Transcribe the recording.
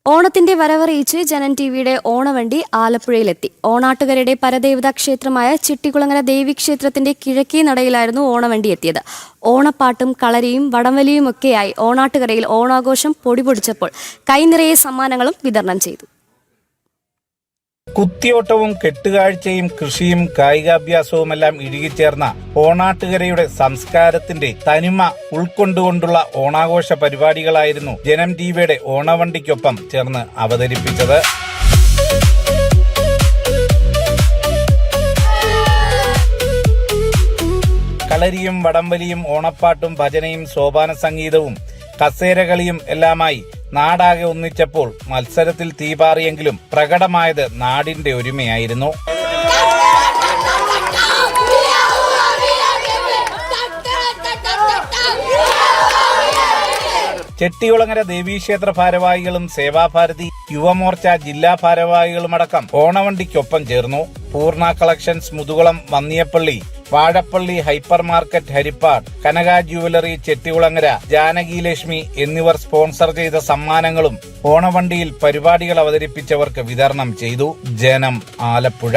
ഓണത്തിന്റെ വരവറിയിച്ച് ജനം ടിവിയുടെ ഓണവണ്ടി ആലപ്പുഴയിലെത്തി. ഓണാട്ടുകരയുടെ പരദേവതാ ക്ഷേത്രമായ ചിട്ടികുളങ്ങര ദേവീക്ഷേത്രത്തിന്റെ കിഴക്കേ നടയിലായിരുന്നു ഓണവണ്ടി എത്തിയത്. ഓണപ്പാട്ടും കളരിയും വടംവലിയുമൊക്കെയായി ഓണാട്ടുകരയിൽ ഓണാഘോഷം പൊടിപൊടിച്ചപ്പോൾ കൈനിറയെ സമ്മാനങ്ങളും വിതരണം ചെയ്തു. കുത്തിയോട്ടവും കെട്ടുകാഴ്ചയും കൃഷിയും കായികാഭ്യാസവുമെല്ലാം ഇഴുകിച്ചേർന്ന ഓണാട്ടുകരയുടെ സംസ്കാരത്തിന്റെ തനിമ ഉൾക്കൊണ്ടുകൊണ്ടുള്ള ഓണാഘോഷ പരിപാടികളായിരുന്നു ജനം ടിവിയുടെ ഓണവണ്ടിക്കൊപ്പം ചേർന്ന് അവതരിപ്പിച്ചത്. കളരിയും വടംവലിയും ഓണപ്പാട്ടും ഭജനയും സോപാന സംഗീതവും കസേരകളിയും എല്ലാമായി നാടാകെ ഒന്നിച്ചപ്പോൾ മത്സരത്തിൽ തീപാറിയെങ്കിലും പ്രകടമായത് നാടിന്റെ ഒരുമയായിരുന്നു. ചെട്ടികുളങ്ങര ദേവീക്ഷേത്ര ഭാരവാഹികളും സേവാഭാരതി യുവമോർച്ച ജില്ലാ ഭാരവാഹികളുമടക്കം ഓണവണ്ടിക്കൊപ്പം ചേർന്നു. Poorna collections Muthukulam Vanniyappally, Vazhappally hyper market Harippad, Kanaka jewellery Chettikulangara, Janaki Lakshmi എന്നിവർ സ്പോൺസർ ചെയ്ത സമ്മാനങ്ങളും ഓണവണ്ടിയിൽ പരിപാടികൾ അവതരിപ്പിച്ചവർക്ക് വിതരണം ചെയ്തു. ജനം, ആലപ്പുഴ.